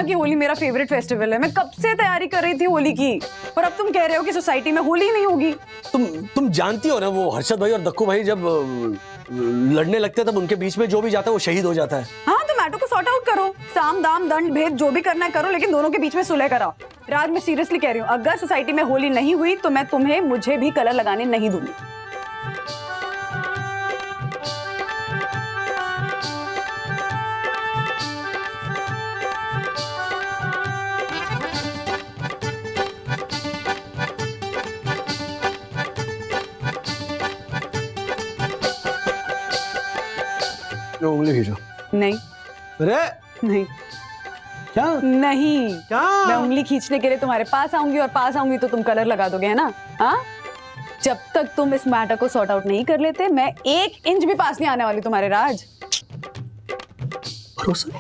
ना कि होली मेरा फेवरेट फेस्टिवल है। मैं कब से तैयारी कर रही थी होली की, और अब तुम कह रहे हो कि सोसाइटी में होली नहीं होगी। तुम जानती हो ना, वो हर्षद भाई और दक्कू भाई जब लड़ने लगते हैं तब उनके बीच में जो भी जाता है वो शहीद हो जाता है। हाँ, तो मैटर को सॉर्ट आउट करो, साम दाम दंड भेद जो भी करना है करो, लेकिन दोनों के बीच में सुलह कराओ। राज, मैं सीरियसली कह रही हूँ, अगर सोसाइटी में होली नहीं हुई तो मैं तुम्हें मुझे भी कलर लगाने नहीं दूंगी। उंगली खींचो। नहीं अरे नहीं क्या नहीं, क्या? मैं उंगली खींचने के लिए तुम्हारे पास आऊंगी, और पास आऊंगी तो तुम कलर लगा दोगे, है ना? हाँ, जब तक तुम इस मैटर को सॉर्ट आउट नहीं कर लेते, मैं 1 इंच भी पास नहीं आने वाली तुम्हारे राज। भरोसा?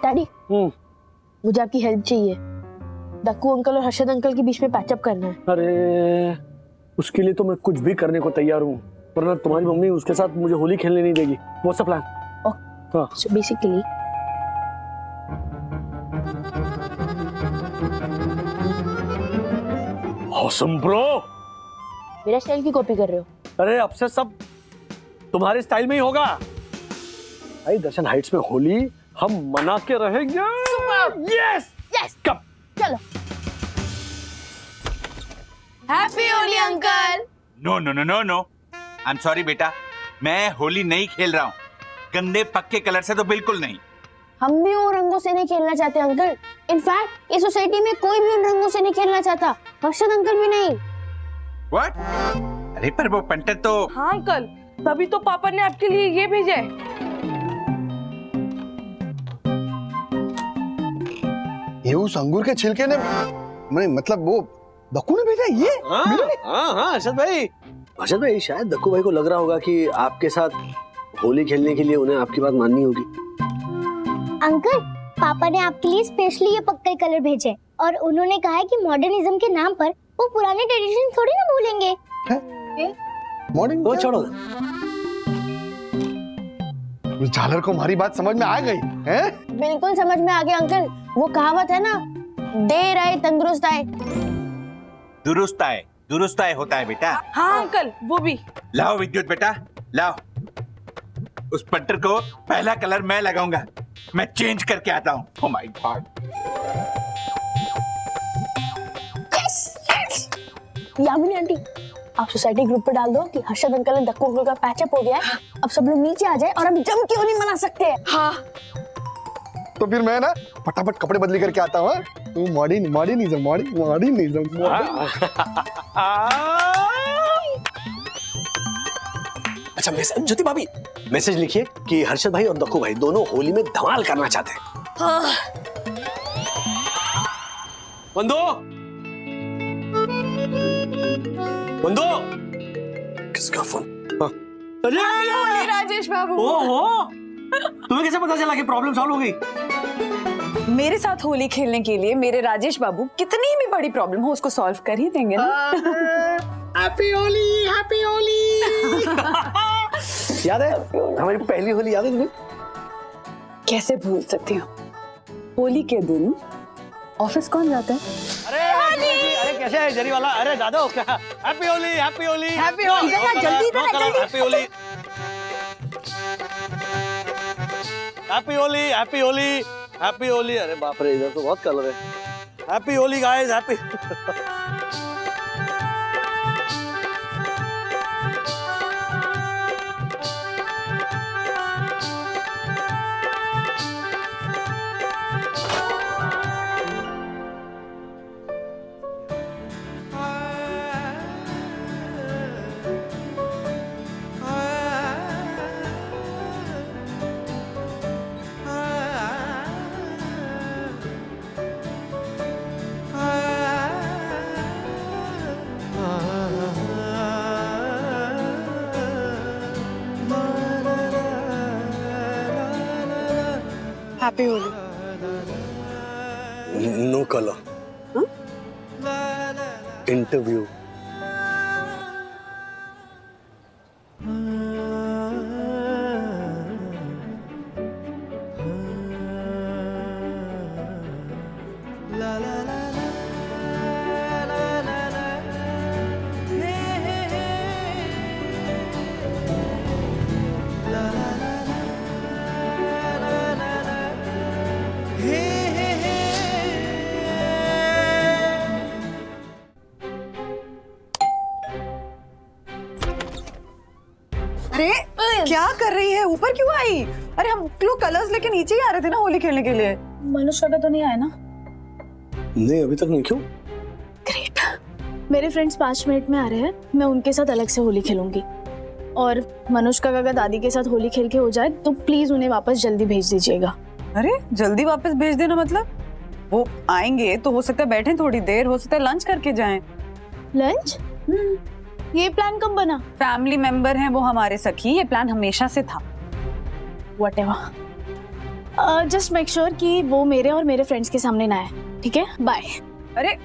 डैडी, मुझे आपकी हेल्प चाहिए। दक्कू अंकल और हर्षद अंकल के बीच में पैचअप करना है। अरे उसके लिए तो मैं कुछ भी करने को तैयार हूँ, वरना तुम्हारी मम्मी उसके साथ मुझे होली खेलने नहीं देगी। What's the plan? हाँ, So basically, ऑसम ब्रो। मेरा स्टाइल की कॉपी कर रहे हो? अरे अब से सब तुम्हारे स्टाइल में ही होगा। भाई दर्शन हाइट्स में होली हम मना के रहेंगे। यस यस, कब? चलो। Happy Holi uncle. No no no no no, I am sorry बेटा, मैं होली नहीं खेल रहा हूँ। गंदे पक्के कलर से तो बिल्कुल नहीं। हम भी उन रंगों से नहीं खेलना चाहते अंकल। इनफैक्ट इस सोसाइटी में कोई भी उन रंगों से नहीं खेलना चाहता, हर्षद अंकल भी नहीं। व्हाट? अरे पर वो पंटर तो। हाँ अंकल, तभी तो पापा ने आपके लिए ये भेजा है। ये उस अंगूर के छिलके ने, मतलब वो दक्कू ने भेजा ये? हाँ हर्षद भाई शायद दक्कू भाई को लग रहा होगा कि आपके साथ होली खेलने के लिए उन्हें आपकी बात माननी होगी। अंकल, पापा ने आपके लिए स्पेशली ये पक्के कलर भेजे, और उन्होंने कहा है कि मॉडर्निज्म के नाम पर वो पुराने ट्रेडिशन थोड़ी ना भूलेंगे। मॉर्निंग तो छोड़ो। उस झालर को हमारी बात समझ में आ गई है? बिल्कुल समझ में आ गया अंकल। वो कहावत है ना, देर आए तंदुरुस्त आए। दुरुस्त आए होता है बेटा। हाँ अंकल, वो भी। लाओ विद्युत बेटा, लाओ। उस पंटर को पहला कलर मैं लगाऊंगा। मैं चेंज करके आता हूँ। Oh my God. Yamini aunty, आप सोसाइटी ग्रुप पे डाल दो कि हर्षद अंकल और दक्कू अंकल का पैचअप हो गया है। अब सब लोग नीचे आ जाए और हम जम के होली मना सकते हैं। हाँ, तो फिर मैं ना फटाफट कपड़े बदली करके आता हूँ। तू मॉडर्निज्म। अच्छा मैसेज, ज्योति भाभी मैसेज लिखिए कि हर्षद भाई और दक्कू भाई दोनों होली में धमाल करना चाहते हैं। बंदो किसका फोन? होली राजेश बाबू। ओहो, तुम्हें कैसे पता चला कि प्रॉब्लम सॉल्व हो गई? मेरे साथ होली खेलने के लिए मेरे राजेश बाबू कितनी भी बड़ी प्रॉब्लम हो उसको सॉल्व कर ही देंगे ना। हैप्पी होली। याद है हमारी पहली होली? याद है तुम्हें? कैसे भूल सकती हूँ। होली के दिन ऑफिस कौन जाता है? अरे कैसे है जरी वाला? अरे जादव क्या? हैप्पी होली। हैप्पी होली। जल्दी हैप्पी होली। अरे बाप रे, इधर तो बहुत कलर है। Happy Holi guys, happy. Happy Holi. Colour interview. अरे क्या कर रही है? ऊपर क्यों आई? अरे हम लोग कलर्स लेके नीचे ही आ रहे थे ना होली खेलने के लिए। मनुष्य काका तो नहीं आया ना? नहीं अभी तक नहीं। क्यों? ग्रेट। मेरे फ्रेंड्स 5 मिनट में आ रहे हैं, मैं उनके साथ अलग से होली खेलूंगी। और मनुष्य काका अगर दादी के साथ होली खेल के हो जाए तो प्लीज उन्हें वापस जल्दी भेज दीजिएगा। अरे जल्दी वापस भेज देना मतलब? वो आएंगे तो हो सकता है बैठे थोड़ी देर, हो सकता है लंच करके जाएं। लंच? ये प्लान कब बना? फैमिली मेंबर हैं वो हमारे सखी, ये प्लान हमेशा से था। व्हाटएवर। जस्ट मेक श्योर कि वो मेरे और मेरे फ्रेंड्स के सामने ना आए, ठीक है? बाय। अरे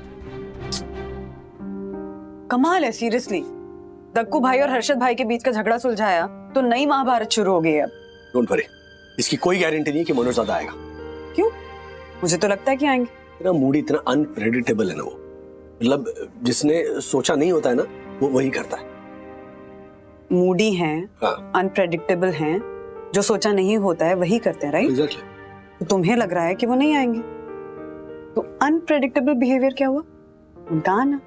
कमाल है सीरियसली। दक्कू भाई और हर्षद भाई के बीच का झगड़ा सुलझाया तो नई महाभारत शुरू हो गई है अब। डोंट वरी, इसकी कोई गारंटी नहीं कि मनोज दादा आएगा। क्यों? मुझे तो लगता है कि आएंगे। तेरा मूड इतना अनप्रेडिक्टेबल है ना, वो मतलब जिसने सोचा नहीं होता है ना वो वही करता है। मूडी हैं, हाँ अनप्रेडिक्टेबल हैं, जो सोचा नहीं होता है वही करते हैं, राइट? एग्जैक्टली। तो तुम्हें लग रहा है कि वो नहीं आएंगे, तो अनप्रेडिक्टेबल बिहेवियर क्या हुआ? उनका आना,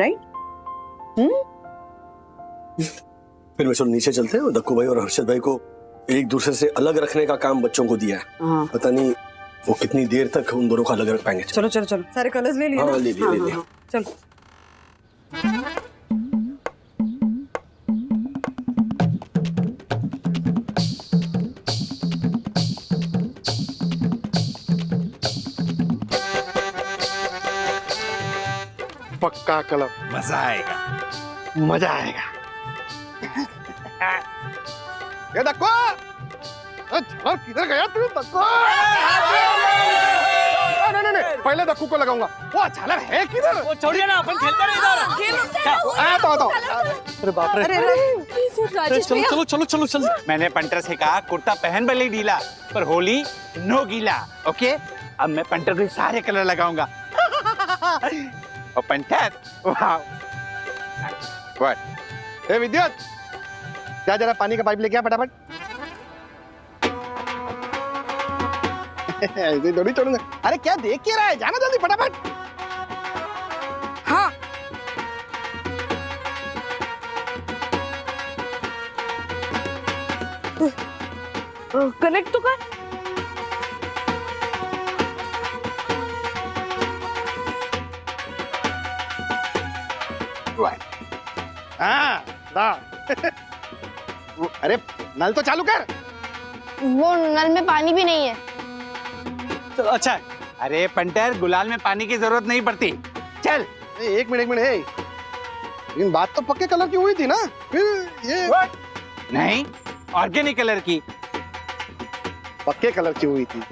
राइट? फिर मैं चलो नीचे चलते हैं। दक्कू भाई और हर्षद भाई को एक दूसरे से अलग रखने का काम बच्चों को दिया है। हाँ। पता नहीं वो कितनी देर तक उन दोनों को अलग रख पाएंगे। चलो चलो चलो, सारे कलर्स ले लिए हाँ, ना? ले लिए, ले लिए। हाँ, चलो। पक्का कलर, मजा आएगा। मजा आएगा। ये दक्को, अरे किधर गया तू दक्को? नहीं, पहले दक्कू को लगाऊंगा। वो झालर है किधर? वो छोड़िए ना, अपन खेलते रहे इधर। आता। अरे बाप रे। चलो चलो चलो चलो चलो। मैंने पंटर से कहा कुर्ता पहन भले ढीला पर होली नो गीला। ओके, अब मैं पंटर को सारे कलर लगाऊंगा। और पंटर, वाह। व्हाट? ए विद्युत, क्या जरा पानी का पाइप लेके आ फटाफट। ऐसे थोड़ी छोड़ूंगा। अरे क्या देख के रहा है, जाना जल्दी फटाफट। हाँ। कनेक्ट तो कर। हाँ, अरे नल तो चालू कर। वो नल में पानी भी नहीं है। चलो अच्छा है। अरे पंटर, गुलाल में पानी की जरूरत नहीं पड़ती। चल। एक मिनट है। लेकिन बात तो पक्के कलर की हुई थी ना, फिर ये नहीं, ऑर्गेनिक कलर की। पक्के कलर की हुई थी।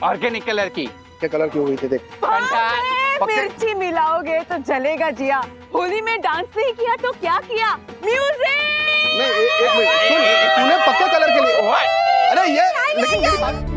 ऑर्गेनिक कलर की। पक्के कलर की हुई थी, देख। पंटर, मिर्ची मिलाओगे तो जलेगा जिया। होली में डांस नहीं किया तो क्या किया? म्यूजिक। नहीं, एक मिनट सुन, तूने पक्के कलर के लिए। अरे ये लेकिन मेरी बात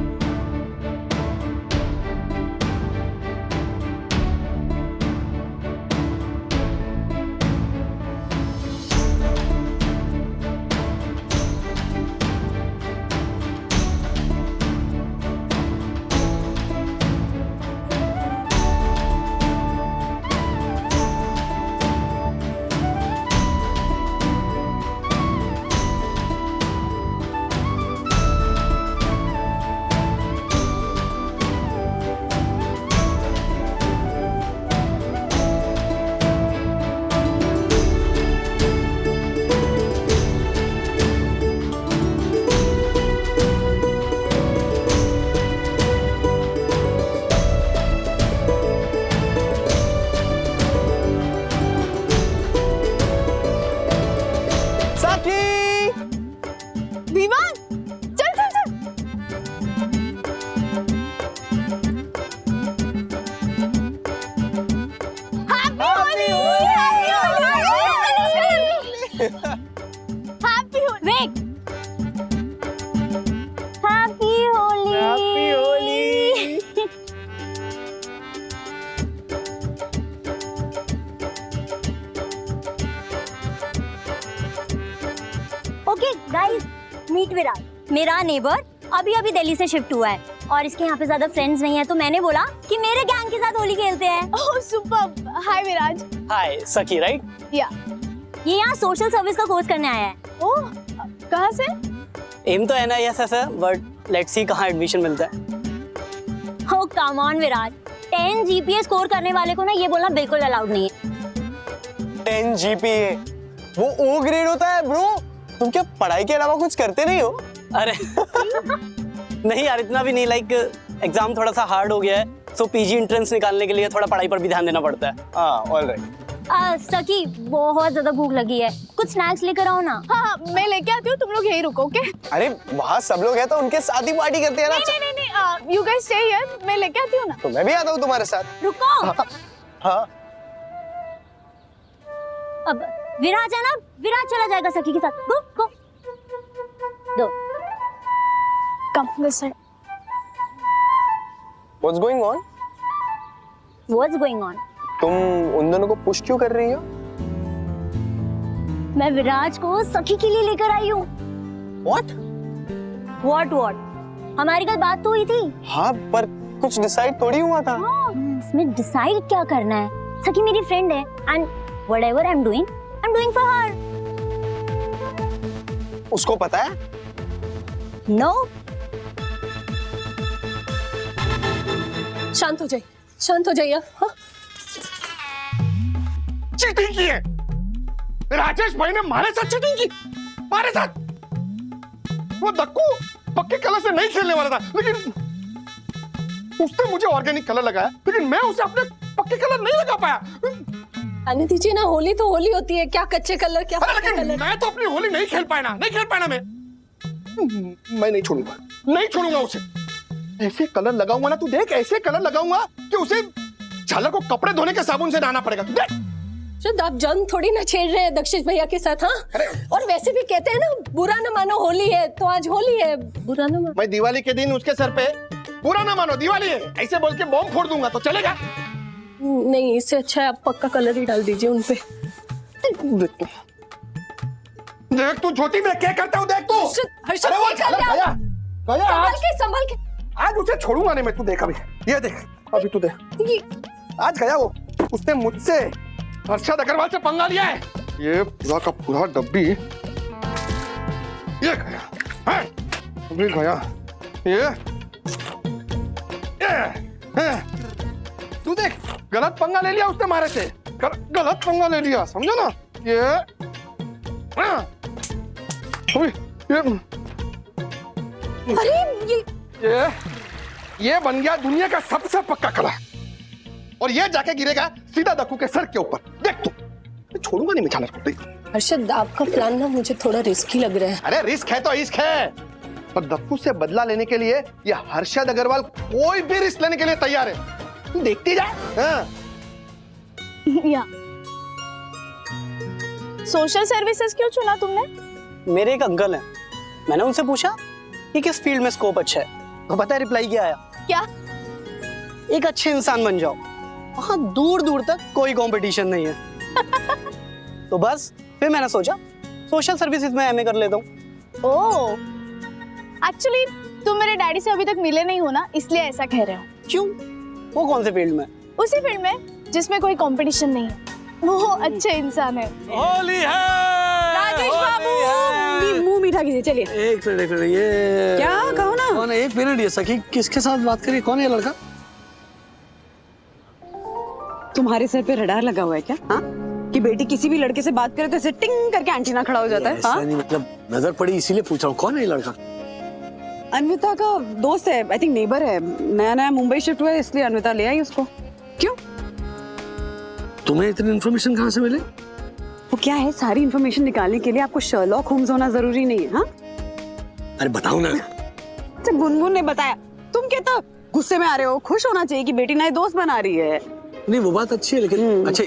ओके गाइस, मीट विराज, मेरा नेबर अभी अभी दिल्ली से शिफ्ट हुआ है और इसके यहाँ पे ज्यादा फ्रेंड्स नहीं है, तो मैंने बोला कि मेरे गैंग के साथ होली खेलते हैं। ओह सुपर। हाय विराज। हाय सखी, राइट? या ये यहाँ सोशल सर्विस का कोर्स करने आया है। ओह, कहाँ से? एम तो NISS है, बट लेट्स सी कहाँ एडमिशन मिलता है। Oh come on Viraj, 10 GPA score करने वाले को ना ये बोलना बिल्कुल अलाउड नहीं है। 10 GPA, वो O ग्रेड होता है ब्रो। तुम क्या पढ़ाई के अलावा कुछ करते नहीं हो? अरे नहीं यार, इतना भी नहीं। लाइक एग्जाम थोड़ा सा हार्ड हो गया है, सो PG एंट्रेंस निकालने के लिए थोड़ा पढ़ाई पर भी ध्यान देना पड़ता है। हाँ, ऑलराइट। सकी, बहुत ज्यादा भूख लगी है, कुछ स्नैक्स लेकर आओ ना। हाँ मैं लेके आती हूँ, तुम लोग यही रुको, ओके? अरे वहाँ सब लोग हैं तो उनके साथ ही पार्टी करते हैं ना। नहीं, यू गाइस स्टे हियर, मैं लेके आती हूँ ना। तो मैं भी आता हूँ तुम्हारे साथ। रुको। हाँ अब विराज है ना, विराज चला जाएगा सखी के साथ। Go go go. Come this side. What's going on? What's going on? तुम उन दोनों को पुश क्यों कर रही हो? मैं विराज को सखी के लिए लेकर आई हूँ। What? What? हमारी कल बात तो हुई थी। हाँ, पर कुछ डिसाइड थोड़ी हुआ था। इसमें डिसाइड क्या करना है? सखी मेरी फ्रेंड है and whatever I'm doing for her. उसको पता है? No. शांत हो जाइए, शांत हो जाइए। हाँ? चीटिंग की है। राजेश भाई ने हमारे साथ चीटिंग की, हमारे साथ। वो दक्कू पक्के कलर से नहीं खेलने वाला था, लेकिन उसने मुझे ऑर्गेनिक कलर लगाया, लेकिन मैं उसे अपने पक्के कलर नहीं लगा पाया। आने दीजिए ना, होली तो होली होती है, क्या कच्चे कलर क्या अरे पक्के लेकिन कलर। मैं तो अपनी होली नहीं खेल पाया ना, नहीं खेल पाया ना मैं नहीं छोड़ूंगा उसे। ऐसे कलर लगाऊंगा ना, तू देख, ऐसे कलर लगाऊंगा कि उसे झालर को कपड़े धोने के साबुन से नहाना पड़ेगा। तू देख। शुद्ध आप जंग थोड़ी ना छेड़ रहे हैं दक्षिश भैया के साथ। हाँ, और वैसे भी कहते हैं ना, बुरा न मानो होली है, तो आज होली है, बुरा न मानो। मैं दिवाली के दिन उसके सर पे पूरा ना मानो दिवाली है ऐसे बोल के बॉम्ब फोड़ दूंगा तो चलेगा? नहीं, इससे अच्छा है आप पक्का कलर ही डाल दीजिए उनपे। देख तू ज्योति में क्या करता हूँ, देख तू। हर्षद, अरे वो क्या कर रहे हैं? संभल के। आज उसे छोड़ूंगा नहीं मैं, तू देख अभी, ये देख अभी, तू देख। आज गया वो, उसने मुझसे हर्षद अग्रवाल से पंगा लिया है। ये पूरा का पूरा डब्बी ये गया है, अभी गया ये तू देख, गलत पंगा ले लिया उसने हमारे से, गलत पंगा ले लिया, समझा ना? ये अरे ये बन गया दुनिया का सबसे पक्का कलर, और ये जाके गिरेगा सीधा दक्कू के सर के ऊपर। देख तू, मैं छोड़ूंगा नहीं मैं झालर को। हर्षद, आपका प्लान ना मुझे थोड़ा रिस्की लग रहा है। अरे रिस्क है तो इश्क है, पर दक्कू से बदला लेने के लिए ये हर्षद अग्रवाल कोई भी रिस्क लेने के लिए तैयार है। तू देखती जा। हाँ। या सोशल सर्विसेज क्यों चुना तुमने? मेरे एक अंकल हैं, मैंने उनसे पूछा कि किस फील्ड में स्कोप अच्छा है, तो पता है रिप्लाई क्या आया? क्या? एक अच्छे इंसान बन जाओ, वहाँ दूर दूर तक कोई कंपटीशन नहीं है। तो बस फिर मैंने सोचा सोशल सर्विसेज में MA कर लेता हूँ। ओह, एक्चुअली तुम मेरे डैडी से अभी तक मिले नहीं हो ना, इसलिए ऐसा कह रहे हो। क्यों? वो कौन से फील्ड में? उसी फील्ड में जिसमें कोई कंपटीशन नहीं है, वो अच्छे इंसान है। होली है। राजेश बाबू, मुंह मीठा कीजिए, चलिए। एक मिनट ये क्या कहो ना? कौन है? एक मिनट, ये सखी किसके साथ बात करी? कौन है ये लड़का? तुम्हारे सर पे रडार लगा हुआ है क्या? हाँ, कि बेटी किसी भी लड़के से बात करे तो ऐसे टिंग करके एंटीना खड़ा हो जाता है। ऐसा नहीं, मतलब नजर पड़ी इसीलिए पूछ रहा हूँ, कौन है ये लड़का? अन्विता का दोस्त है, आई थिंक नेबर है, नया नया मुंबई शिफ्ट हुआ है, इसलिए अन्विता ले आई उसको। क्यों? तुम्हें इतनी इन्फॉर्मेशन कहाँ से मिले? वो क्या है, सारी इन्फॉर्मेशन निकालने के लिए आपको शर्लॉक होम्स होना जरूरी नहीं है। हाँ, अरे बताओ ना। तो गुनगुन ने बताया, तुम क्या तो गुस्से में आ रहे हो? खुश होना चाहिए कि बेटी नए दोस्त बना रही है। नहीं वो बात अच्छी है, लेकिन अच्छा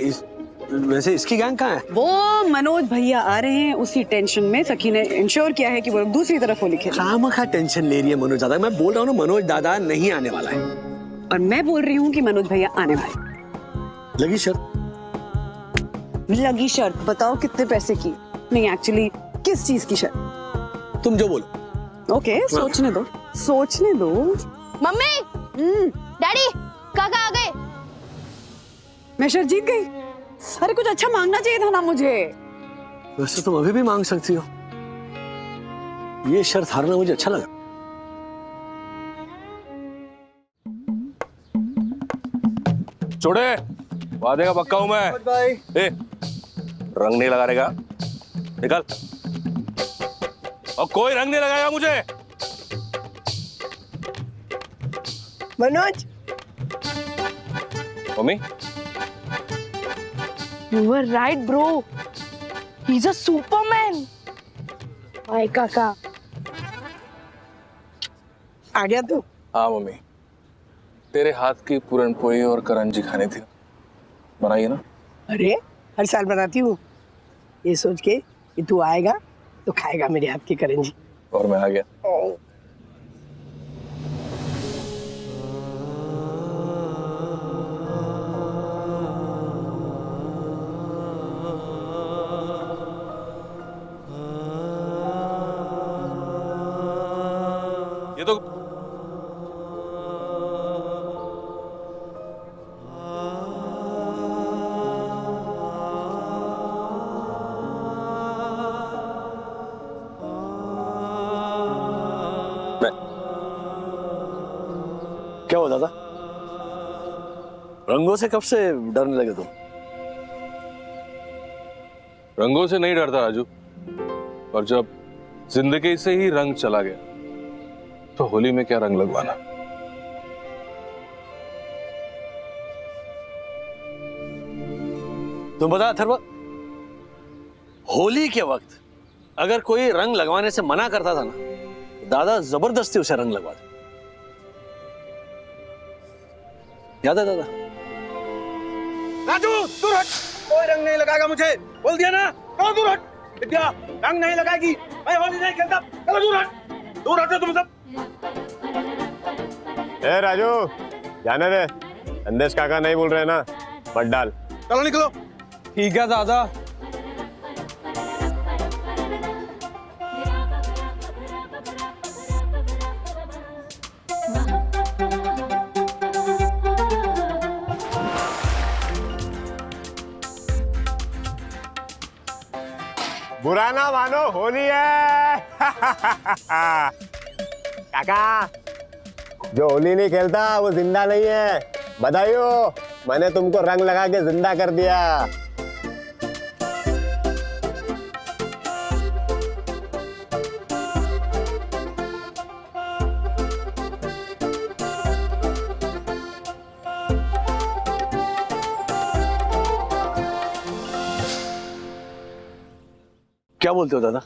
वैसे इसकी गैंग कहाँ है? वो मनोज भैया आ रहे हैं, उसी टेंशन में सखी ने इंश्योर किया है कि वो दूसरी तरफ होली खेले। खामखा टेंशन ले रही है मनोज दादा। मैं बोल रहा हूँ ना, मनोज दादा नहीं आने वाला है। और मैं बोल रही हूँ कि मनोज भैया आने वाले। लगी शर्त? लगी शर्त? बताओ कितने पैसे की? नहीं एक्चुअली किस चीज की शर्त? तुम जो बोलो। ओके, सोचने दो, सोचने दो। मम्मी, डैडी, काका आ गए। मैं शर्त जीत गई। अरे कुछ अच्छा मांगना चाहिए था ना मुझे। वैसे तुम अभी भी मांग सकती हो। ये शर्त हारना मुझे अच्छा लगा। छोड़े, वादे का पक्का हूं मैं। भाई ए, रंग नहीं लगा देगा, निकल। और कोई रंग नहीं लगाएगा मुझे। Manoj, mummy, You were right, bro. He's a Superman. हाय काका। आ गया तू? हाँ मम्मी, तेरे हाथ की पूरन पोई और करंजी खानी थी, बनाइए ना। अरे हर साल बनाती हूँ, ये सोच के कि तू आएगा तो खाएगा मेरे हाथ की करंजी। और मैं आ गया। ये तो क्या हुआ दादा? रंगों से कब से डरने लगे तुम? रंगों से नहीं डरता राजू, और जब जिंदगी से ही रंग चला गया तो होली में क्या रंग लगवाना। तुम बता अथर्व, होली के वक्त अगर कोई रंग लगवाने से मना करता था ना, तो दादा जबरदस्ती उसे रंग लगवा दे। याद है दादा? राजू दूर हट, कोई रंग नहीं लगाएगा मुझे, बोल दिया ना। चलो दूर हट। विद्या रंग नहीं लगाएगी, मैं होली नहीं खेलता। चलो दूर हट, दूर हटो तुम सब। ए राजू, जाने दे, संदेश काका नहीं बोल रहे ना, मत डाल। चलो निकलो। ठीक है दादा। बुरा ना मानो, होली है। काका, जो होली नहीं खेलता वो जिंदा नहीं है। बधाई हो, मैंने तुमको रंग लगा के जिंदा कर दिया। क्या बोलते हो दादा?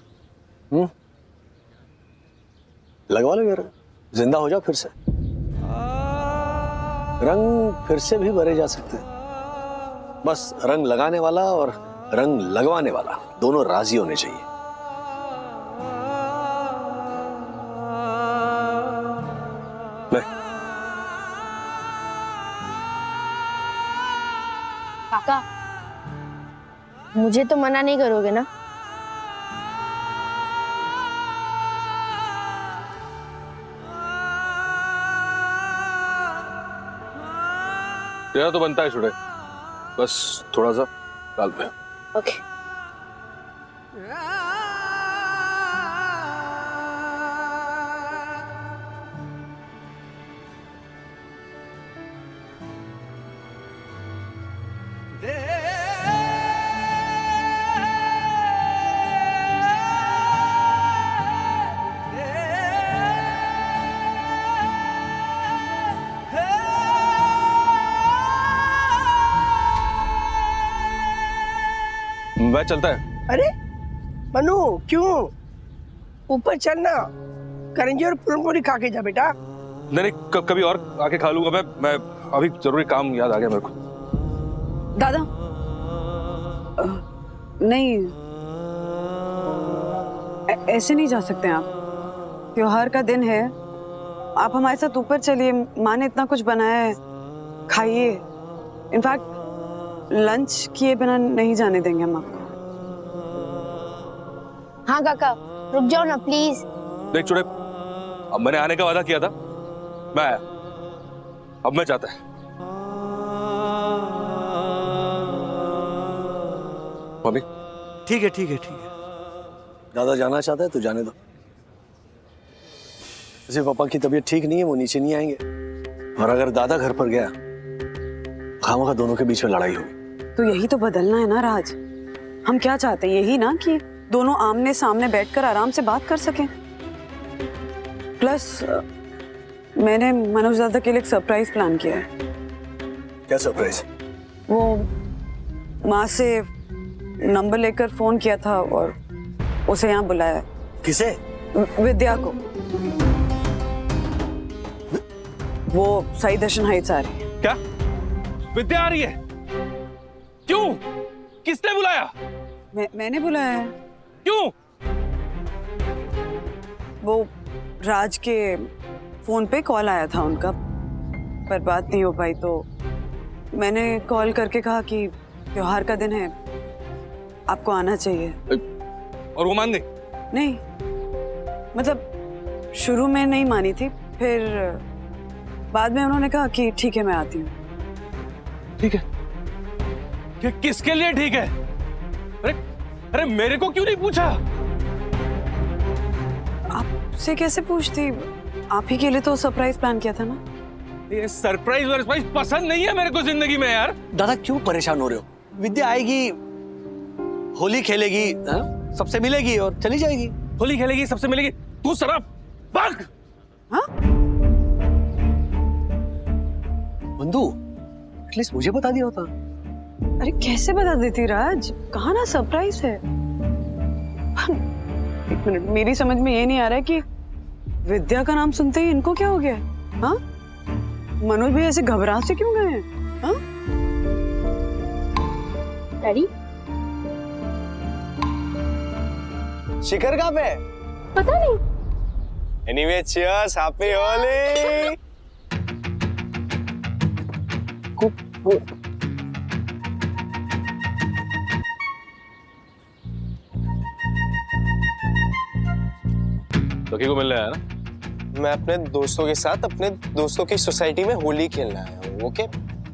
लगवा लो यार, जिंदा हो जाओ फिर से। रंग फिर से भी भरे जा सकते हैं, बस रंग लगाने वाला और रंग लगवाने वाला दोनों राजी होने चाहिए। काका, मुझे तो मना नहीं करोगे ना? तेरा तो बनता है छोड़े, बस थोड़ा सा डाल पे। ओके। वह चलता है। अरे मनु, क्यों? ऊपर चलना, करंजी और पूरनपोली खा के जा बेटा। नहीं, कभी और आके खा लूंगा मैं अभी जरूरी काम याद आ गया मेरे को। दादा नहीं, ऐसे नहीं जा सकते आप। त्योहार का दिन है, आप हमारे साथ ऊपर चलिए। माँ ने इतना कुछ बनाया है, खाइए। इनफैक्ट लंच किए बिना नहीं जाने देंगे हम आपको। हाँ काका, रुक जाओ ना प्लीज। देख चुड़े, अब मैंने आने का वादा किया था, मैं आया, अब मैं जाता है। मम्मी ठीक है ठीक है ठीक है, दादा जाना चाहता है तो जाने दो। जैसे पापा की तबीयत ठीक नहीं है, वो नीचे नहीं आएंगे, और अगर दादा घर पर गया खामखा दोनों के बीच में लड़ाई होगी। तो यही तो बदलना है ना राज। हम क्या चाहते हैं, यही ना कि दोनों आमने सामने बैठकर आराम से बात कर सकें। प्लस मैंने मनोज दादा के लिए एक सरप्राइज प्लान किया है। क्या सरप्राइज? वो माँ से नंबर लेकर फोन किया था और उसे यहाँ बुलाया है। किसे? विद्या को। वो साई दर्शन हाइट्स आ रही है। क्या विद्या आ रही है? क्यों? किसने बुलाया? मैंने बुलाया है। क्यों? वो राज के फोन पे कॉल आया था उनका, पर बात नहीं हो पाई, तो मैंने कॉल करके कहा कि त्योहार का दिन है, आपको आना चाहिए। और वो मान गई? नहीं, मतलब शुरू में नहीं मानी थी, फिर बाद में उन्होंने कहा कि ठीक है मैं आती हूँ। ठीक है? किसके लिए ठीक है? अरे अरे मेरे को क्यों नहीं पूछा? आपसे कैसे पूछती, आप ही के लिए तो सरप्राइज प्लान किया था ना। ये सरप्राइज पसंद नहीं है मेरे को जिंदगी में यार। दादा क्यों परेशान हो रहे हो? विद्या आएगी, होली खेलेगी, सबसे मिलेगी और चली जाएगी। होली खेलेगी, सबसे मिलेगी, तू शराब भाग। हाँ? बंधु, एटलीस्ट मुझे बता दिया होता। अरे कैसे बता देती राज, कहा ना सरप्राइज है। एक मिनट, मेरी समझ में ये नहीं आ रहा है कि विद्या का नाम सुनते ही इनको क्या हो गया? हाँ, मनोज भी ऐसे घबरा से क्यों गए हैं? हाँ? डैडी शिखर कहाँ पे है? पता नहीं। Anyway cheers, happy Holi. सखी को मिलने आया ना? मैं अपने दोस्तों के साथ अपने दोस्तों की सोसाइटी में होली खेलना आया हूँ। ओके,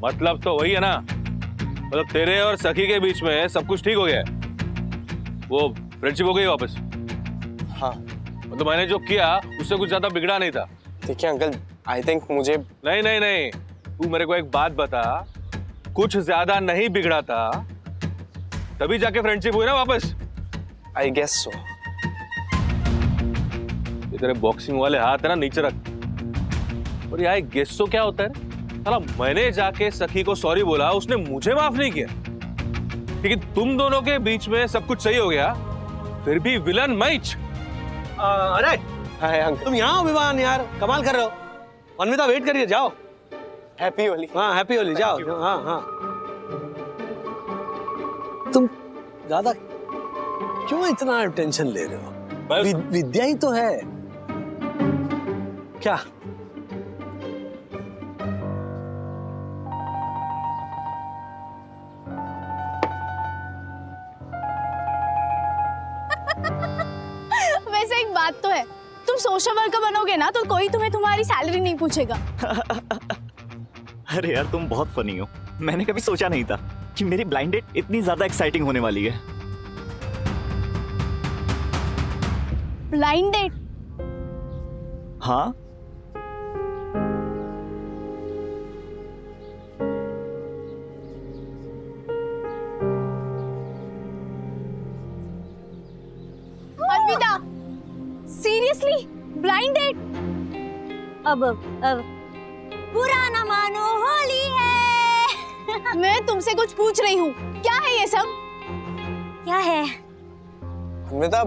मतलब तो वही है ना, मतलब तेरे और सखी के बीच में सब कुछ ठीक हो गया है, वो फ्रेंडशिप हो गई वापस? हाँ। मतलब मैंने जो किया उससे कुछ ज्यादा बिगड़ा नहीं था। देखिए अंकल, आई थिंक मुझे नहीं नहीं नहीं, तू मेरे को एक बात बता, कुछ ज्यादा नहीं बिगड़ा था तभी जाके फ्रेंडशिप हुई ना वापस? I guess so. ये तेरे बॉक्सिंग वाले हाथ है ना, नीचे रख। और ये गेस सो क्या होता है? साला मैंने जाके सखी को सॉरी बोला, उसने मुझे माफ नहीं किया। क्योंकि तुम दोनों के बीच में सब कुछ सही हो गया, फिर भी विलन मैच। अरे हाय अंकल, तुम यहाँ हो विवान यार, कमाल कर रहे हो। अन्विता वेट करिए, जाओ। हैप्पी होली। हाँ हैप्पी होली, जाओ। हाँ हाँ, तुम दादा क्यों इतना टेंशन ले रहे हो? विद्या ही तो है। क्या? वैसे एक बात तो है, तुम सोशल वर्कर बनोगे ना तो कोई तुम्हें तुम्हारी सैलरी नहीं पूछेगा। अरे यार तुम बहुत फनी हो। मैंने कभी सोचा नहीं था कि मेरी ब्लाइंड डेट इतनी ज्यादा एक्साइटिंग होने वाली है। Blind date? हाँ, अलविदा, सीरियसली ब्लाइंड डेट? अब बुरा ना मानो, होली है। मैं तुमसे कुछ पूछ रही हूँ, क्या है ये सब? क्या है? Anvita,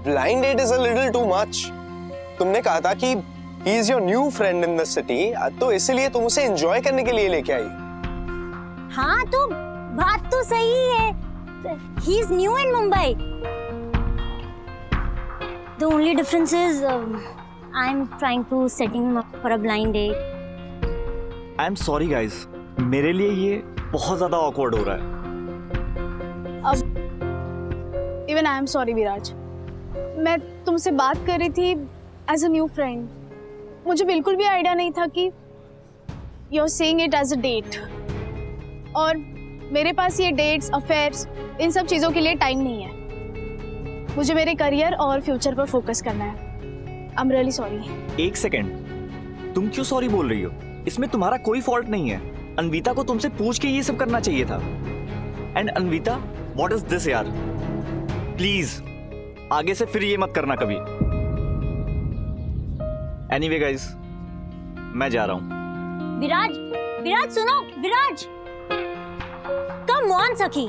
blind date is a little too much. तुमने कहा था कि he is your new friend in the city, तो इसलिए तुम उसे एंजॉय करने के लिए लेके आई। हाँ तो बात तो सही है, he is new in Mumbai. The only difference is I'm trying to setting him up for a blind date. I am sorry guys, मेरे लिए ये बहुत ज्यादा ऑकवर्ड हो रहा है। इवन आई एम सॉरी विराज। मैं तुमसे बात कर रही थी एज अ न्यू फ्रेंड। मुझे बिल्कुल भी आइडिया नहीं था कि you are saying it as a date, और मेरे पास ये डेट्स, अफेयर्स, इन सब चीज़ों के लिए टाइम नहीं है। मुझे मेरे करियर और फ्यूचर पर फोकस करना है। I am really sorry. एक सेकेंड, तुम क्यों सॉरी बोल रही हो? इसमें तुम्हारा कोई फॉल्ट नहीं है। अनविता को तुमसे पूछ के ये सब करना चाहिए था। And Anvita, what is this यार? प्लीज आगे से फिर ये मत करना कभी। एनीवे गाइस, मैं जा रहा हूं। विराज, विराज सुनो, विराज। कम ऑन सखी,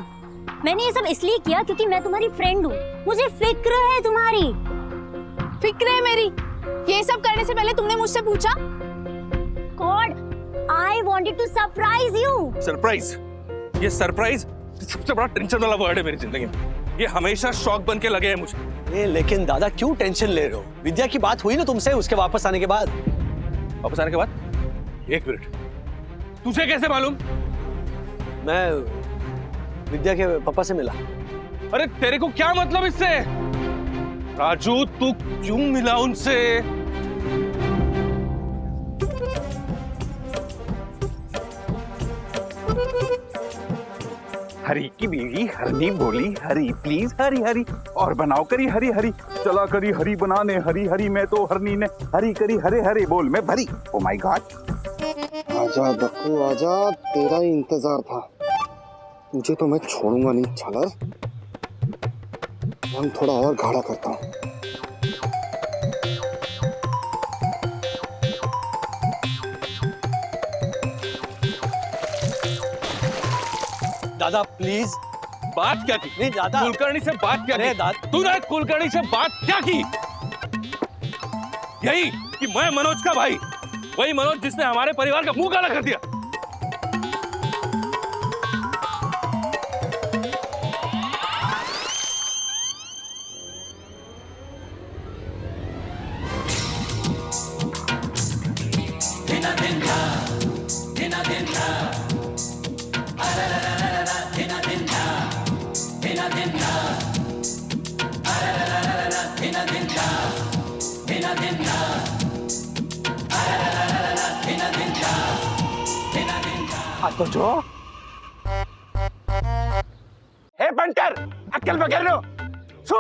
मैंने ये सब इसलिए किया क्योंकि मैं तुम्हारी फ्रेंड हूँ। मुझे फिक्र है तुम्हारी। फिक्र है मेरी? ये सब करने से पहले तुमने मुझसे पूछा? God, I wanted to surprise you. Surprise? ये सरप्राइज सबसे बड़ा टेंशन वाला वर्ड है मेरी जिंदगी में। ये हमेशा शौक बन के लगे हैं मुझे। लेकिन दादा क्यों टेंशन ले रहे हो? विद्या की बात हुई ना तुमसे उसके वापस आने के बाद? वापस आने के बाद? एक मिनट, तुझे कैसे मालूम? मैं विद्या के पापा से मिला। अरे तेरे को क्या मतलब इससे? राजू, तू क्यों मिला उनसे? हरी की बीवी हरनी बोली, हरी प्लीज हरी हरी, और बनाओ करी हरी हरी, चला करी हरी बनाने, हरी हरी मैं तो हरनी ने हरी करी हरे हरे बोल में भरी। Oh my God. आजा दक्कू आजा, तेरा ही इंतजार था। तुझे तो मैं छोड़ूंगा नहीं छलर। मन थोड़ा और गाढ़ा करता हूँ। दादा प्लीज। बात क्या की? नहीं दादा, कुलकर्णी से बात क्या की? तूने कुलकर्णी से बात क्या की? यही कि मैं मनोज का भाई, वही मनोज जिसने हमारे परिवार का मुंह काला कर दिया। तो जो हे बंटर, अक्ल बगैर लो सो।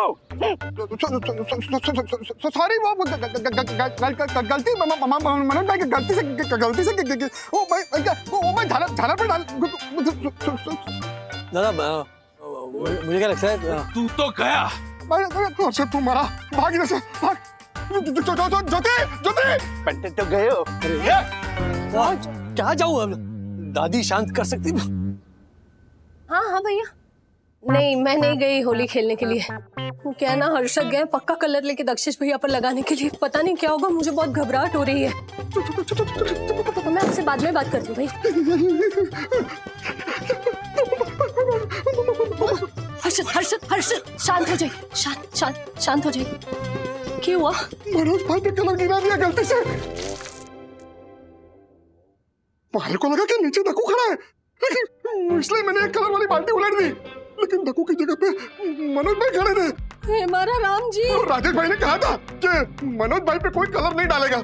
सॉरी, वो गलती मनोज भाई की गलती से वो मैं झालर पे डाल। दादा मुझे क्या लगता है तू तो गया। अच्छा तू मरा, भाग इधर से, भाग। ज्योति, ज्योति, बंटर तो गए हो। क्या जाऊँ अब? दादी शांत कर सकती? हाँ हाँ भैया, नहीं मैं नहीं गई होली खेलने के लिए। वो क्या ना, हर्षद गए पक्का कलर लेके दक्षिश भैया पर लगाने के लिए। पता नहीं क्या होगा, मुझे बहुत घबराहट हो रही है। तो मैं आपसे बाद में बात करती हूँ भाई। हर्षद हर्षद हर्षद, शांत हो जाइए, शांत शांत शांत हो जाइए। क्या हुआ? मनोज भाई पे कलर गिरा दिया गलती से। मारे को लगा कि नीचे दक्कू खड़ा है, लेकिन इसलिए मैंने एक कलर वाली बाल्टी उलट दी, लेकिन दक्कू की जगह पे मनोज भाई खड़े थे। हे हमारा राम जी। और राजेश भाई ने कहा था कि मनोज भाई पे कोई कलर नहीं डालेगा।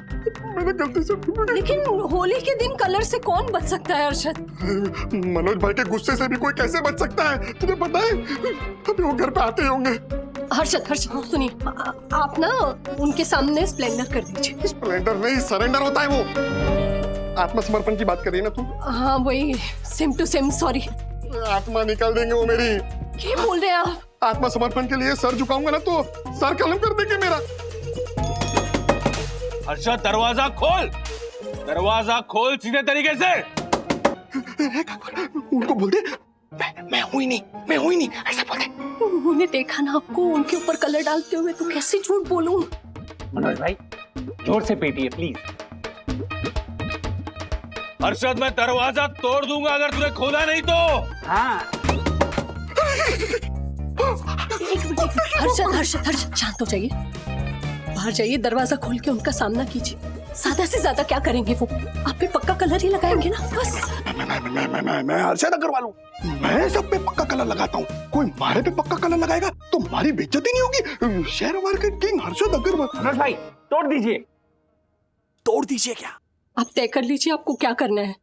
मैंने गलती से। लेकिन होली के दिन कलर से कौन बच सकता है हर्षद? मनोज भाई के गुस्से से भी कोई कैसे बच सकता है? तुझे पता है, अभी वो घर पे आते ही होंगे। हर्षद हर्षद सुनिए, आप ना उनके सामने स्प्लेंडर कर दीजिए। स्प्लेंडर नहीं, सरेंडर होता है वो। आत्मसमर्पण की बात कर रही है ना तू? हाँ वही, सेम टू सेम। सॉरी। आत्मा निकाल देंगे वो मेरी। क्या बोल रहे हैं आप? आत्मसमर्पण के लिए सर झुकाऊंगा ना तो सर कलम कर देंगे मेरा। हर्षद दरवाजा खोल, दरवाजा खोल सीधे तरीके से। उनको बोल दे मैं हुई नहीं, ऐसा बोल दे। उन्होंने देखा ना आपको उनके ऊपर कलर डालते हुए, तो कैसे झूठ बोलूं? मनोज भाई जोर से पीटिए प्लीज। हर्षद मैं दरवाजा तोड़ दूंगा अगर तूने खोला नहीं तो। हाँ एक मिनट हर्षद हर्षद हर्षद, शांत हो जाइए। बाहर जाइए, दरवाजा खोल के उनका सामना कीजिए। ज्यादा से ज्यादा क्या करेंगे वो? आप भी पक्का कलर ही लगाएंगे ना बस। मैं हर्षद अग्रवाल हूँ, मैं सब पे पक्का कलर लगाता हूँ। कोई मारे पे पक्का कलर लगाएगा तो हमारी बेइज्जती नहीं होगी। Share market king Harshad Agrawal. Manoj भाई तोड़ दीजिए। तोड़ दीजिए क्या? आप तय कर लीजिए आपको क्या करना है।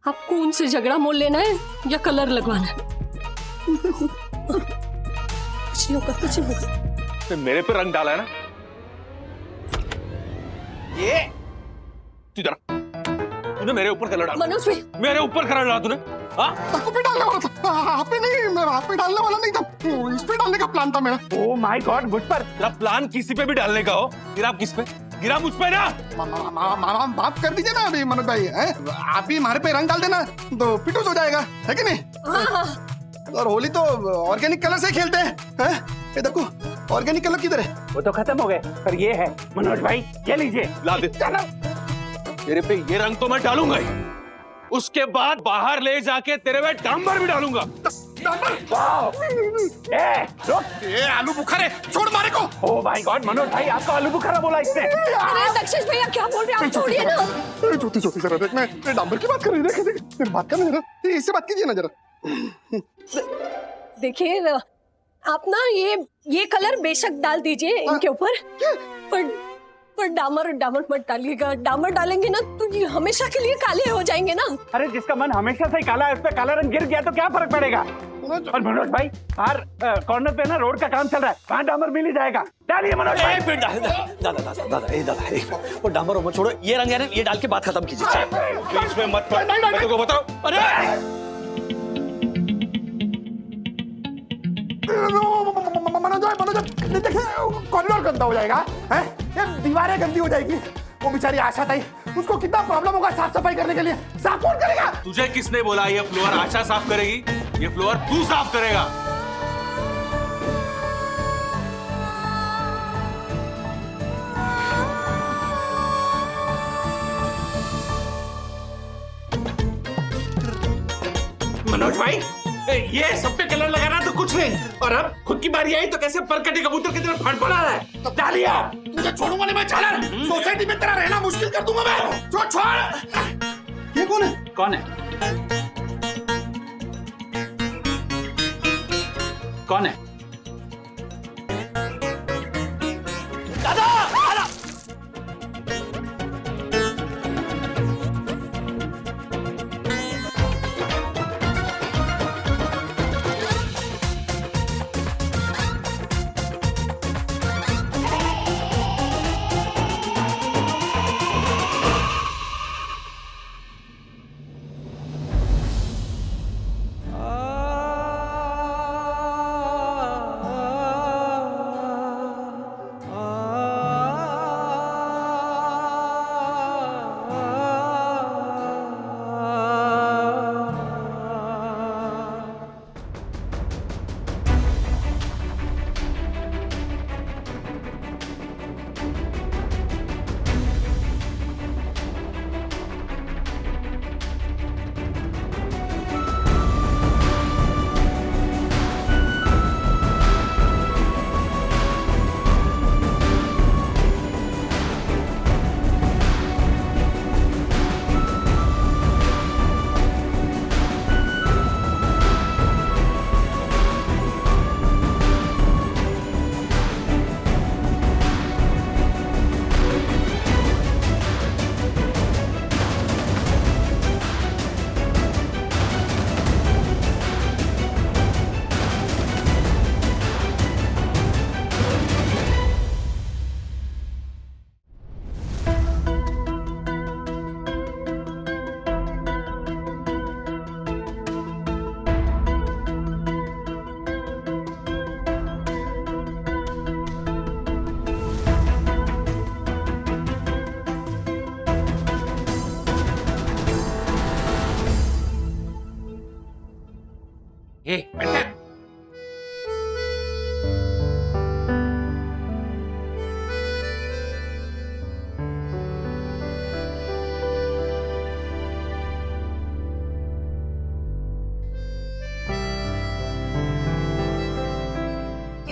आपको उनसे झगड़ा मोल लेना है या कलर लगवाना है? कुछ नहीं होगा, कुछ नहीं होगा। मेरे पे रंग डाला है ना ये? तूने मेरे ऊपर कलर डाला। मनोज भाई, मेरे ऊपर कलर डाला तूने? हाँ? तको पे डालने वाला था, आप पे नहीं, मैं आप पे डालने वाला नहीं था, इस पे डालने का प्लान था मेरा। ओ माय गॉड, मुझ पर तेरा प्लान किसी पे भी डालने का हो, गिरा किस पे? गिरा मुझ पे ना। माफ कर दीजिए ना अभी मनोज भाई, आप ही हमारे पे रंग डाल देना तो पिटूस हो जाएगा, है कि नहीं? और होली तो ऑर्गेनिक कलर से खेलते हैं। ये देखो ऑर्गेनिक कलर किधर है? वो तो खत्म हो गए, पर ये है मनोज भाई, ये लीजिए। ला दे। तेरे पे ये रंग तो मैं डालूंगा ही, उसके बाद बाहर ले जाके तेरे पे डांबर भी डालूंगा। ये आलू बुखारे, छोड़ मारे को। ओ माय गॉड मनोज भाई, आपका आलू बुखारा बोला इसने। अरे दक्षिश भैया क्या बोल रहे हैं आप? छोड़िए ना। छोटी छोटी जरा देख, मैं डांबर की बात कर रही हूँ। देख बात करना जरा, इससे बात कीजिए ना जरा। देखिए आप ना ये कलर बेशक डाल दीजिए इनके ऊपर, पर डामर मत डालिएगा। डामर डालेंगे ना तो ये हमेशा के लिए काले हो जाएंगे ना। अरे जिसका मन हमेशा से ही काला है, उस पे काला रंग गिर गया तो क्या फर्क पड़ेगा? और मनोज भाई, हर कॉर्नर पे ना रोड का काम चल रहा है, वहाँ डामर मिल ही जाएगा। डालिए मनोज भाई। दादा वो डामर मत छोड़ो, ये रंग है ना, ये डाल के बात खत्म कीजिए। बीच में मत पड़, मैं तेरे को बताऊं। अरे कॉरिडोर गंदा हो जाएगा, हैं? ये दीवारें गंदी हो जाएगी। वो बेचारी आशा ताई, उसको कितना प्रॉब्लम होगा साफ सफाई करने के लिए। साफ कौन करेगा? तुझे किसने बोला ये फ्लोर आशा साफ करेगी? ये फ्लोर तू साफ करेगा। मनोज भाई, ये सब पे कलर लगाना तो कुछ नहीं, और अब खुद की बारी आई तो कैसे परकटी कबूतर की तरह फड़फड़ा रहा है? डालिया, तुझे छोड़ूंगा नहीं मैं झालर। सोसाइटी में तेरा रहना मुश्किल कर दूंगा मैं। छोड़। ये कौन है? कौन है? कौन है?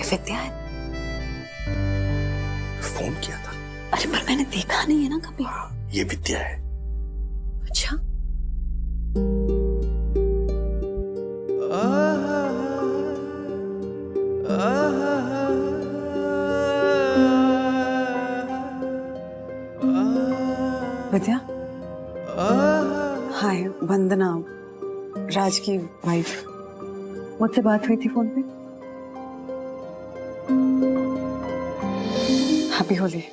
विद्या है। फोन किया था। अरे पर मैंने देखा नहीं है ना कभी। ये विद्या है। अच्छा, विद्या, हाय, वंदना, राज की वाइफ। मुझसे बात हुई थी फोन पे। हैप्पी होली।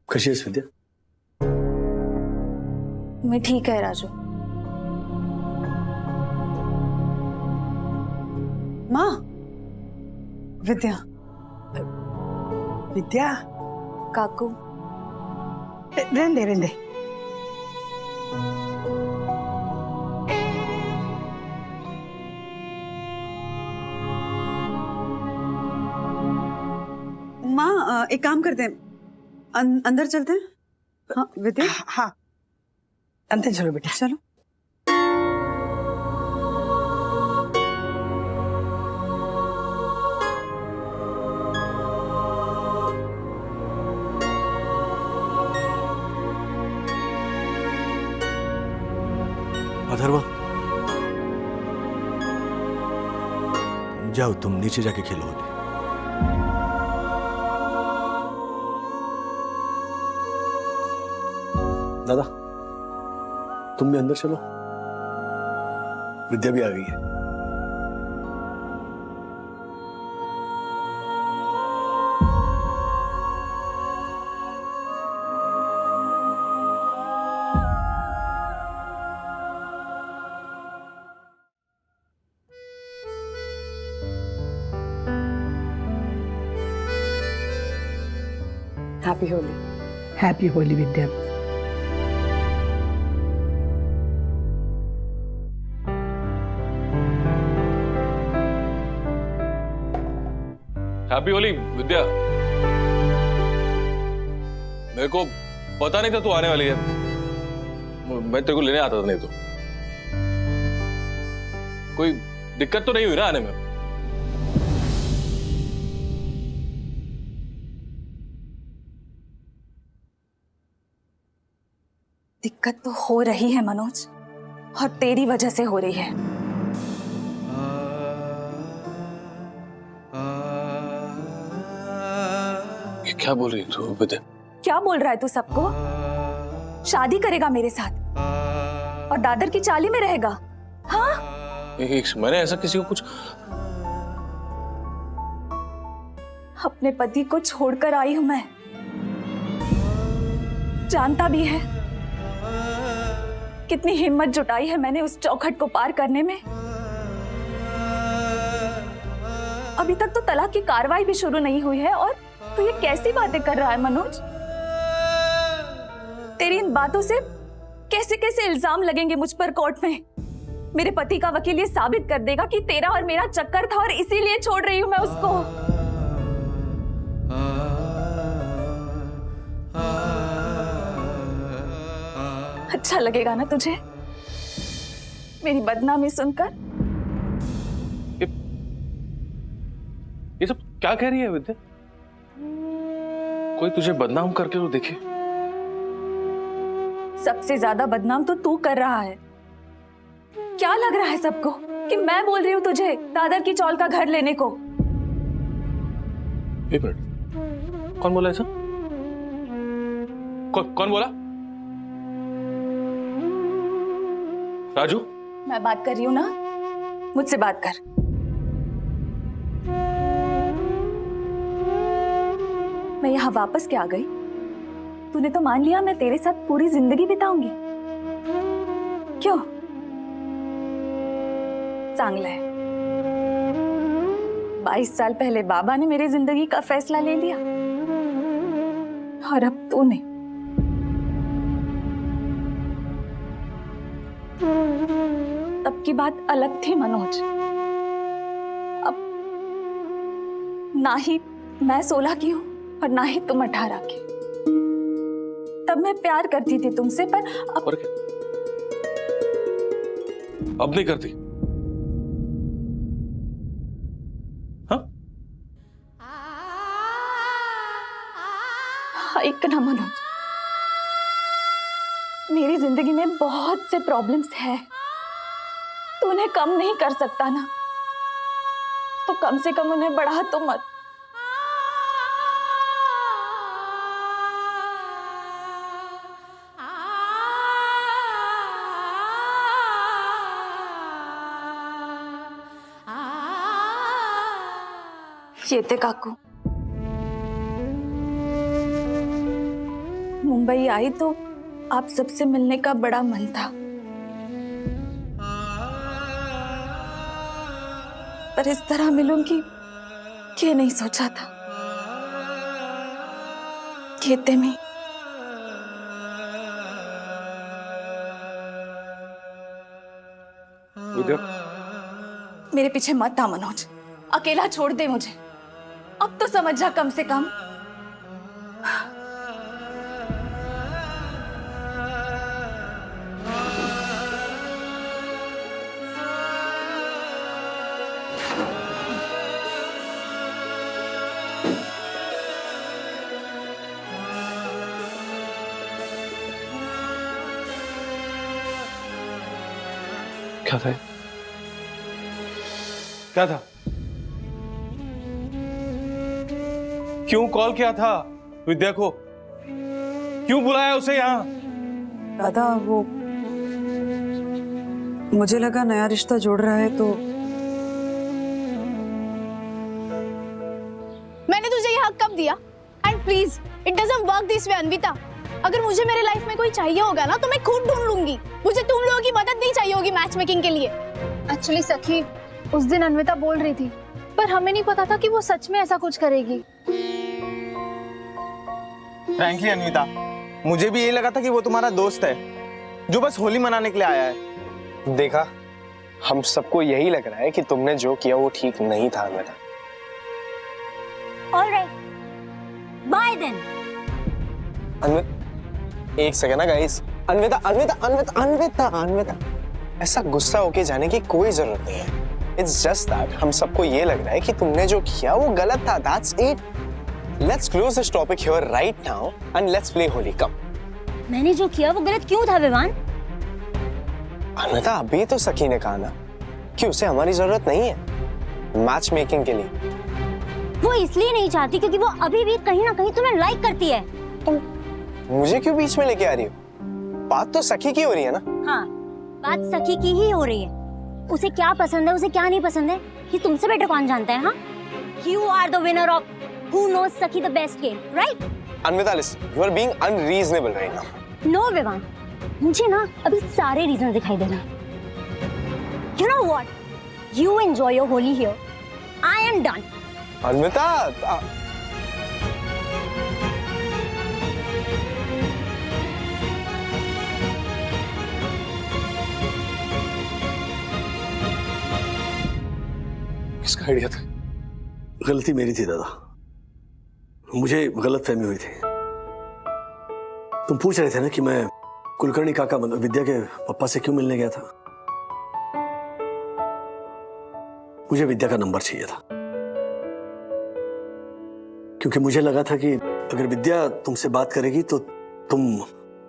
कैसी है विद्या? मैं ठीक है राजू। माँ, विद्या। विद्या, काकू, रहने दे। माँ, एक काम करते हैं, अंदर चलते हैं। हाँ विद्या, हाँ, अंदर चलो बेटा। चलो। अथर्वा, जाओ तुम नीचे जाके खेलो होली। दादा, तुम भी अंदर चलो, विद्या भी आ गई है। हैप्पी होली। हैप्पी होली विद्या। हैप्पी होली विद्या। मेरे को पता नहीं था तू आने वाली है। मैं तेरे को लेने आता था, नहीं तो कोई दिक्कत तो नहीं हुई ना आने में? दिक्कत तो हो रही है मनोज, और तेरी वजह से हो रही है। ये क्या बोल रही तू विद्या? क्या बोल रहा है तू सबको? शादी करेगा मेरे साथ और दादर की चाली में रहेगा? हाँ, मैंने ऐसा किसी को कुछ। अपने पति को छोड़कर आई हूं मैं, जानता भी है कितनी हिम्मत जुटाई है मैंने उस चौखट को पार करने में। अभी तक तो तलाक की कार्रवाई भी शुरू नहीं हुई है और तू ये कैसी बातें कर रहा है मनोज? तेरी इन बातों से कैसे कैसे इल्जाम लगेंगे मुझ पर कोर्ट में। मेरे पति का वकील ये साबित कर देगा कि तेरा और मेरा चक्कर था और इसीलिए छोड़ रही हूं मैं उसको। अच्छा लगेगा ना तुझे मेरी बदनामी सुनकर? ये सब क्या कह रही है विद्या? कोई तुझे बदनाम करके तो देखे। सबसे ज्यादा बदनाम तो तू कर रहा है। क्या लग रहा है सबको कि मैं बोल रही हूँ तुझे दादर की चौल का घर लेने को? एक मिनट, कौन बोला ऐसा? कौन बोला? राजू, मैं बात कर रही हूँ ना, मुझसे बात कर। मैं यहाँ वापस क्या आ गई? तूने तो मान लिया मैं तेरे साथ पूरी जिंदगी बिताऊंगी। क्यों? चांगला है। 22 साल पहले बाबा ने मेरी जिंदगी का फैसला ले लिया और अब तूने। तब की बात अलग थी मनोज। अब ना ही मैं 16 की हूं और ना ही तुम 18 की। तब मैं प्यार करती थी तुमसे, पर अब और क्या? अब नहीं करती? हाँ? एक ना मनोज, मेरी जिंदगी में बहुत से प्रॉब्लम्स हैं, तू उन्हें कम नहीं कर सकता ना, तो कम से कम उन्हें बढ़ा तो मत। ये थे काकू, मुंबई आई तो आप सबसे मिलने का बड़ा मन था, पर इस तरह मिलूंगी ये नहीं सोचा था। कहते में मेरे पीछे मत आ मनोज, अकेला छोड़ दे मुझे, अब तो समझ जा कम से कम। क्या था? क्या था? क्यों कॉल किया था विद्या को? क्यों बुलाया उसे यहाँ? दादा वो मुझे लगा नया रिश्ता जोड़ रहा है तो मैंने तुझे ये हक कब दिया? And please it doesn't work this way Anvita. अगर मुझे मेरे लाइफ में कोई चाहिए होगा ना तो मैं खुद ढूंढ लूंगी, मुझे तुम लोगों की मदद नहीं चाहिए होगी मैच मेकिंग के लिए। एक्चुअली सखी, उस दिन अन्विता बोल रही थी, पर हमें नहीं पता था कि वो सच में ऐसा कुछ करेगी। फ्रैंकली अन्विता, मुझे भी यही लगा था कि वो तुम्हारा दोस्त है जो बस होली मनाने के लिए आया है। देखा, हम सबको यही लग रहा है कि तुमने जो किया वो ठीक नहीं था अन्विता। Alright, bye then. एक सेकंड ना गाइस। अन्विता अन्विता अन्विता अन्विता अन्विता ऐसा गुस्सा होके जाने की कोई जरूरत नहीं है। इट्स जस्ट दैट हम सबको ये लग रहा है कि तुमने जो किया वो गलत था। That's it. Let's close this topic here right now and let's play Holi. Come. मैंने जो किया वो गलत क्यों था विवान? अन्विता, अभी तो सखी ने कहा ना कि उसे हमारी जरूरत नहीं है मैच मेकिंग के लिए। वो इसलिए नहीं चाहती क्योंकि वो अभी भी कहीं ना कहीं तुम्हें लाइक करती है। तुम मुझे क्यों बीच में लेके आ रही हो? बात तो सखी की हो रही है ना। हाँ, बात सखी की ही हो रही है। उसे क्या पसंद है, उसे क्या नहीं पसंद है, ये तुमसे बेटर कौन जानता है? हाँ, You are the winner of Who Knows Sakhi the Best game, right? Anvita, listen, you are being unreasonable right now. No, Vivaan, मुझे ना अभी सारे रीजन दिखाई दे रहे हैं। You know what? You enjoy your Holi here. I am done. Anvita, किसका idea था? गलती मेरी थी दादा, मुझे गलत फहमी हुई थी। तुम पूछ रहे थे ना कि मैं कुलकर्णी काका विद्या के पापा से क्यों मिलने गया था। मुझे विद्या का नंबर चाहिए था क्योंकि मुझे लगा था कि अगर विद्या तुमसे बात करेगी तो तुम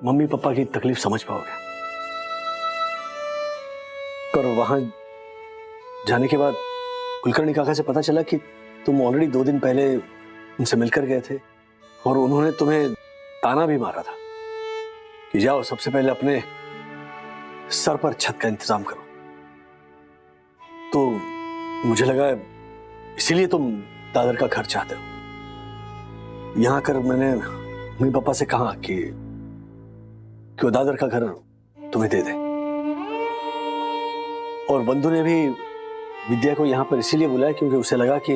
मम्मी पापा की तकलीफ समझ पाओगे। पर वहां जाने के बाद कुलकर्णी काका से पता चला कि तुम ऑलरेडी 2 दिन पहले उनसे मिलकर गए थे और उन्होंने तुम्हें ताना भी मारा था कि जाओ सबसे पहले अपने सर पर छत का इंतजाम करो। तो मुझे लगा इसीलिए तुम दादर का घर चाहते हो। यहां आकर मैंने मम्मी पापा से कहा कि वो दादर का घर तुम्हें दे दे। और बंधु ने भी विद्या को यहां पर इसीलिए बुलाया क्योंकि उसे लगा कि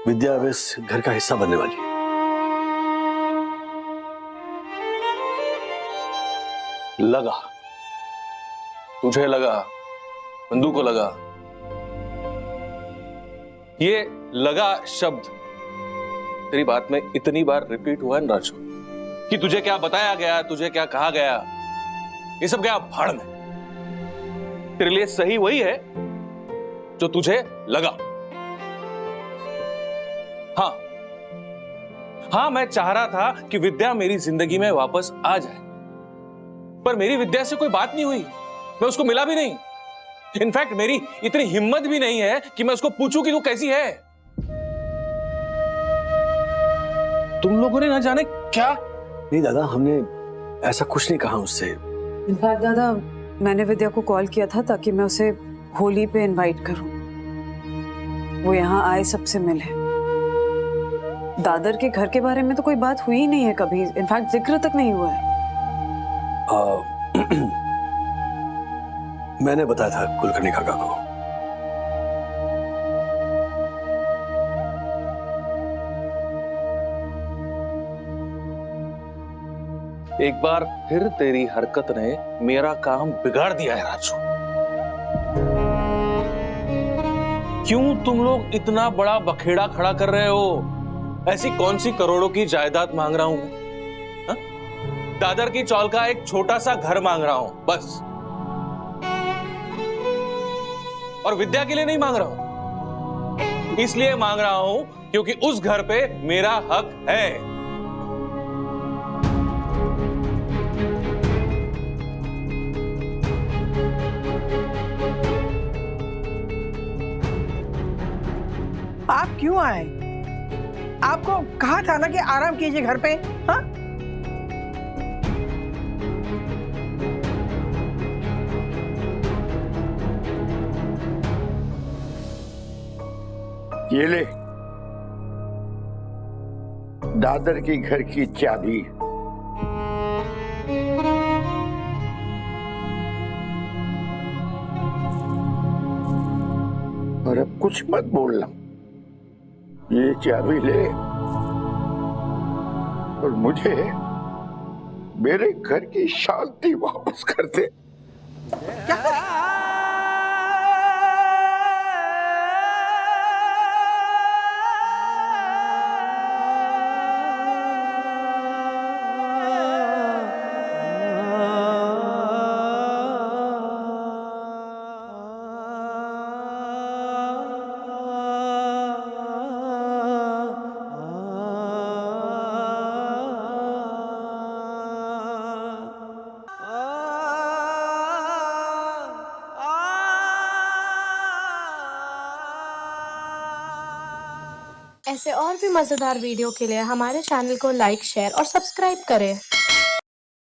विद्या अब इस घर का हिस्सा बनने वाली है। लगा, तुझे लगा, बंधु को लगा। ये लगा शब्द तेरी बात में इतनी बार रिपीट हुआ है ना राजू कि तुझे क्या बताया गया, तुझे क्या कहा गया, ये सब गया भाड़ में। तेरे लिए सही वही है जो तुझे लगा। हाँ हाँ, मैं चाह रहा था कि विद्या मेरी जिंदगी में वापस आ जाए, पर मेरी विद्या से कोई बात नहीं हुई, मैं उसको मिला भी नहीं। इनफैक्ट मेरी इतनी हिम्मत भी नहीं है कि मैं उसको पूछूं कि तू कैसी है। तुम लोगों ने ना जाने क्या। नहीं दादा, हमने ऐसा कुछ नहीं कहा उससे। इनफैक्ट दादा, मैंने विद्या को कॉल किया था ताकि मैं उसे होली पे इनवाइट करूं, वो यहाँ आए, सबसे मिले। दादर के घर के बारे में तो कोई बात हुई ही नहीं है कभी, इनफैक्ट जिक्र तक नहीं हुआ है। मैंने बताया था कुलकर्णी काका को। एक बार फिर तेरी हरकत ने मेरा काम बिगाड़ दिया है राजू। क्यों तुम लोग इतना बड़ा बखेड़ा खड़ा कर रहे हो? ऐसी कौन सी करोड़ों की जायदाद मांग रहा हूं मैं? हा? दादर की चौल का एक छोटा सा घर मांग रहा हूं बस, और विद्या के लिए नहीं मांग रहा हूं। इसलिए मांग रहा हूं क्योंकि उस घर पे मेरा हक है। आप क्यों आए? आपको कहा था ना कि आराम कीजिए घर पे। हाँ, ये ले दादर की घर की चाबी। और अब कुछ मत बोलना, ये चाबी ले और मुझे मेरे घर की शांति वापस कर दे। ऐसे और भी मजेदार वीडियो के लिए हमारे चैनल को लाइक, शेयर और सब्सक्राइब करें।